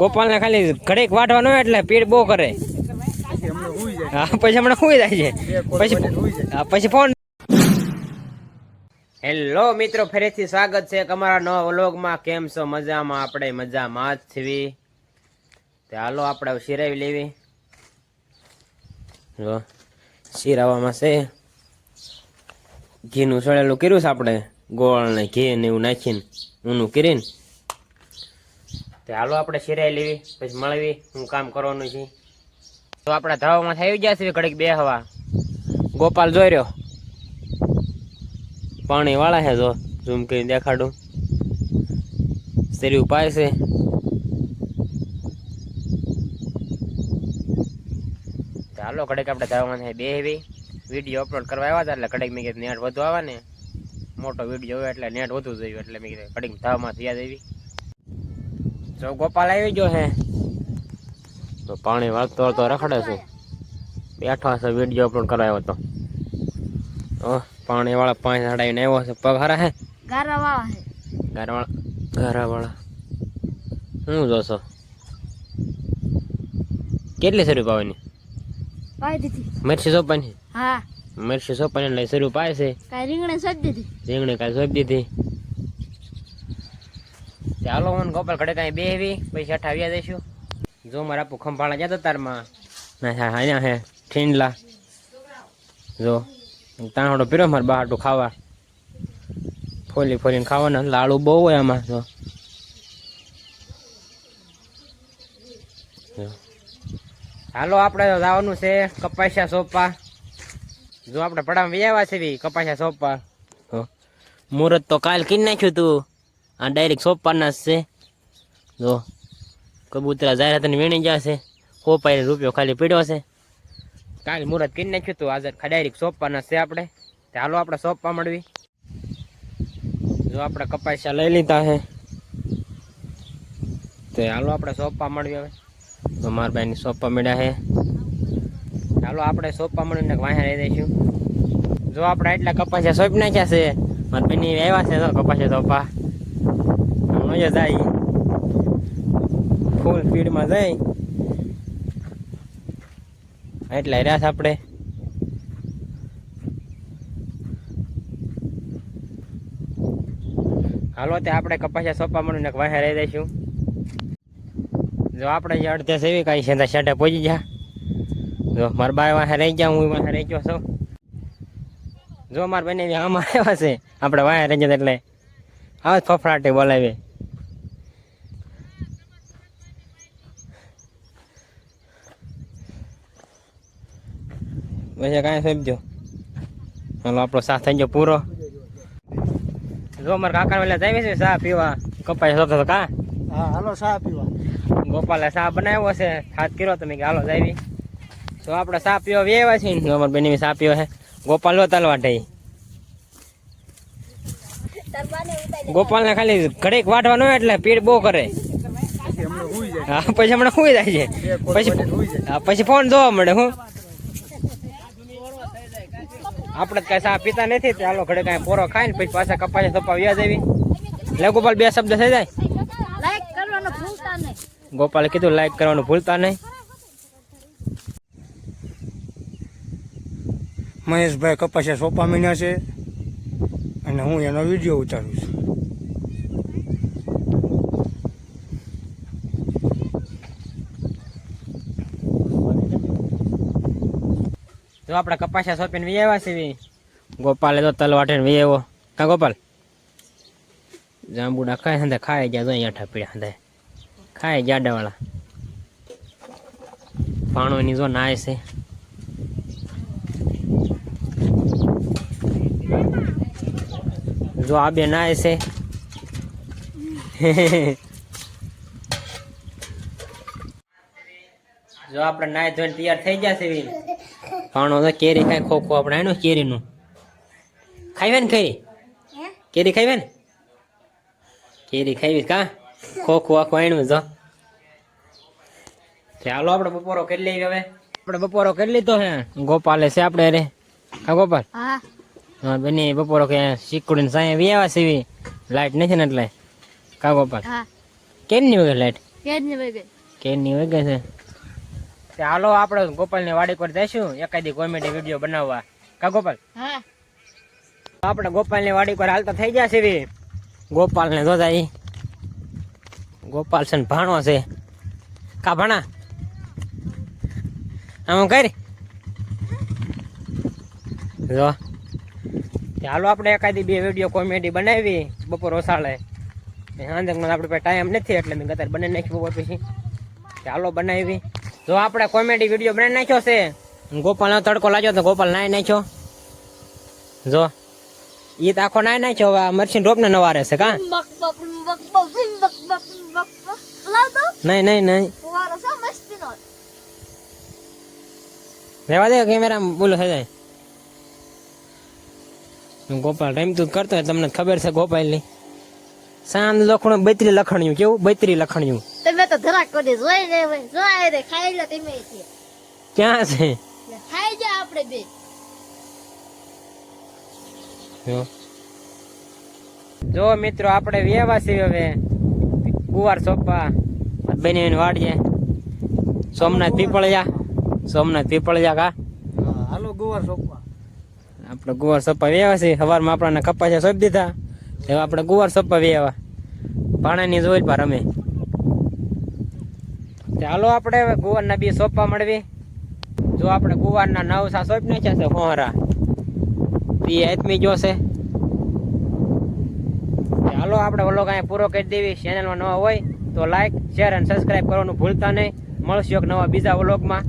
ગોપાલ ને ખાલી ઘડીક વાટવાનો એટલે પીડ બહુ કરે. હા પછી હમણાં સુઈ જાય છે. પછી ફોન. હેલો મિત્રો, ફરીથી સ્વાગત છે અમારા નવા વ્લોગમાં. કેમ છો? મજામાં? આપણે મજામાં જ છીએ. હાલો આપણે શિરાવી લેવી. જો શિરાવામાં છે ઘીનું સળેલું કર્યું છે આપણે, ગોળ ને ઘી ને એવું નાખીને ઊનું કરીને. હાલો આપણે શિરાઈ લેવી, પછી મળવી હું કામ કરવાનું છે. તો આપણા ધાવામાં થઈ ગયા છે ઘડીક બે હવા. ગોપાલ જોઈ રહ્યો પાણી વાળા છે. જો ઝૂમ કરીને દેખાડું, શેરી ઉપાય છે. ચાલો ઘડીક આપણે ધાવામાં બે એવી વિડીયો અપલોડ કરવા આવ્યા હતા, એટલે ઘડીક મેં કીધું નેટ વધુ આવે ને, મોટો વિડીયો હોય એટલે નેટ વધુ જોયું, એટલે મેં કીધું ઘડીક ધાવામાં યાદ આવી. જો ગોપાલ આવી ગયો છે, તો પાણી વાળતો તો રખડે છે. બેઠો છે વિડીયો અપલોડ કરવા આવ્યો હતો. પાણી વાળા પાંચ હડાવીને આવ્યો છે. પગ હારા હે ગારા વાળા શું જોશો? કેટલી શરૂ પાવાની? મરસી સોપાની. હા મરસી સોપાની લઈ શરૂ પાય છે. રીંગણી કાલ સોંપ દીધી. ચાલો હું ગોપાલ ઘડે કઈ બેહવી, પછી અઠાવ્યા જઈશું. જો મારા આપું ખંભાળા જતા તારમાં અહીંયા હે ઠીંડલા. જો તાણોડો પીરો મારે બહારટું ખાવા, ફોલી ફોલીને ખાવાના. લાડુ બહુ હોય આમાં. જો હાલો આપણે જવાનું છે કપાસિયા સોપા. જો આપણે પડામાં વ્યાવા છે કપાસિયા સોપા. મુહૂર્ત તો કાલ કરી નાખ્યું તું, આ ડાયરેક્ટ સોપાના જ છે. જો કબૂતરા જાહેરાતની વીણી જશે. સોપાઈ રૂપિયો ખાલી પીડ્યો છે. કાલ મુહૂર્ત કરી નાખ્યું તું, આજે ડાયરેક્ટ સોપાના છે આપણે. હાલો આપણે સોપા મળવી. જો આપણે કપાસિયા લઈ લીધા છે, તો હાલો આપણે સોપા મળવી. હવે તો મારા ભાઈની સોપા મળ્યા છે. ચાલો આપણે સોપા મળીને વાહે રહી દઈશું. જો આપણે એટલા કપાસિયા સોંપ નાખ્યા છે. મારા ભાઈની આવ્યા છે તો કપાસિયા સોપા મજા જાય, ફૂલ સ્પીડમાં જાય. એટલા રહ્યા છે આપણે. હાલો તે આપણે કપાસિયા સોપા મળીને વાહે રહી દઈશું. જો આપણે જે અડધે સેવી કાંઈ છે શેઠે પહોંચી ગયા. જો મારા બાય વાહે રહી ગયા, હું વાહે રહી ગયો છું. જો મારા બંને આમાં આવ્યા છે, આપણે વાહે રહી ગયા એટલે આવે ફફડાટી બોલાવી. પછી કાંઈ સમજો. હાલો આપણો સાથ થઈ ગયો પૂરો. જો મારા કાકા વેલા જાય છે ચા પીવા, કપાઈ શોધો તો કા. હા હાલો ચા પીવા. ગોપાલે ચા બનાવ્યો છે, હાથ કર્યો તમે કે હાલો જાવી. તો આપણે ચા પીવા વ્યવા છીએ ને, અમારા બેની ચા પીવા છે. ગોપાલ લો તલવાટે. ગોપાલ ને ખાલી ઘડીક વાટવાનો એટલે પીડ બહુ કરે. હા પછી હમણાં સુઈ જાય છે. પછી ફોન જોવા મળે. હું આપણે કઈ ચા પીતા નથી. ચાલો ઘડે કઈ પોરો ખાય ને પછી પાછા કપાસિયા સોપા વ્યા જવી. લે ગોપાલ બે શબ્દ થઈ જાય. ગોપાલે કીધું લાઈક કરવાનું ભૂલતા નહીં. મહેશભાઈ કપાસિયા સોપા મીન્યા છે અને હું એનો વિડીયો ઉતારું છું. જો આપણે કપાસિયા સોંપીને વી આવ્યા છે. ગોપાલે તો તલ વાટીને વી આવ્યો. કા ગોપાલ જાંબુડા ખાય હંધે ખાઈ ગયા. તો અહીંયા પીડ્યા હંધે ખાય જાડાવાળા. પાણોની જો નાય છે. જો આ બે નાય છે. જો આપણે નાય ધોઈને તૈયાર થઈ ગયા છે. પાણો તો કેરી ખાય ખોખો આપણે એનું કેરીનું ખાઈ ને. કેરી ખાઈ ને, કેરી ખાઈ કા ખોખું આખું આણ્યું. જો ચાલો આપણે બપોરો કરી લઈએ. હવે આપણે બપોરો કરી લીધો હે. ગોપાલે છે આપણે અરે. હા ગોપાલ. હા બની બપોરો કે શીકુડીને સાંય વ્યાવા સીવી. લાઈટ નથી ને એટલે. કા ગોપાલ કેમ નહીં વગર લાઈટ? કેદની વઈ ગઈ. કેની વઈ ગઈ છે. તે હાલો આપણે ગોપાલની વાડી પર જઈશું એકાદી કોમેડી વિડીયો બનાવવા. કા ગોપાલ? હા આપણે ગોપાલની વાડી પર હાલતા થઈ ગયા છે. ગોપાલને જોતા ઈ ગોપાલ છે ને ભાણો છે. કા ભાણા આમ કરી જો. હાલો આપણે એકાદી બે વિડીયો કોમેડી બનાવી બપોર ઓસાળે. સાંજે આપણે પાસે ટાઈમ નથી એટલે મેં અત્યારે બનાવી નાખ્યું બપોર પછી. ચાલો બનાવી. જો આપણે કોમેડી વિડીયો બનાવી નાખ્યો છે. ગોપાલનો તડકો લાગ્યો તો ગોપાલ નાઈ નાખ્યો. જો ઈ તો આખો નાઈ નાખ્યો. હવે મરચી રોપ ને નવારે છે કા? Buck buck buck buck buck buck buck buck લાવ દો. નહીં નહીં નહીં ફુવારો છે મસ્તીનો. રેવા દે કેમેરા બોલો થઈ જાય. ગોપાલ રમતું જ કરતો હોય તમને ખબર છે ગોપાલની. સાંજ લખણું 32 લખણ્યું. કેવું 32 લખણ્યું? તમે તો ધરાક કરી જોઈ રે ભાઈ જોઈ રે ખાઈ લે તમે છે ક્યાં છે? ખાઈ જા આપણે બે. જો મિત્રો આપણે વ્યવા છીએ હવે કુવાર સોપા બેની વાડીએ સોમનાથ પીપળિયા કા? હાલો ગુવાર સોપવા. આપણે ગુવાર સોપા વ્યવા છીએ. સવારમાં આપણને કપાસિયા સોંપી દીધા. હવે આપણે ગુવાર સોપા વ્યવા પાણાની જોઈ પર રમે. ચાલો આપણે હવે ગુવારના બી સોપા મળવી. જો આપણે ગુવારના 9 સા સોંપી નાખ્યા છે હોરા. બી આત્મી જોશે. હાલો આપણે વ્લોગ અહીંયા પૂરો કરી દેવી. ચેનલમાં નવા હોય તો લાઈક શેર અને સબસ્ક્રાઈબ કરવાનું ભૂલતા નહીં. મળશું એક નવા બીજા વ્લોગમાં.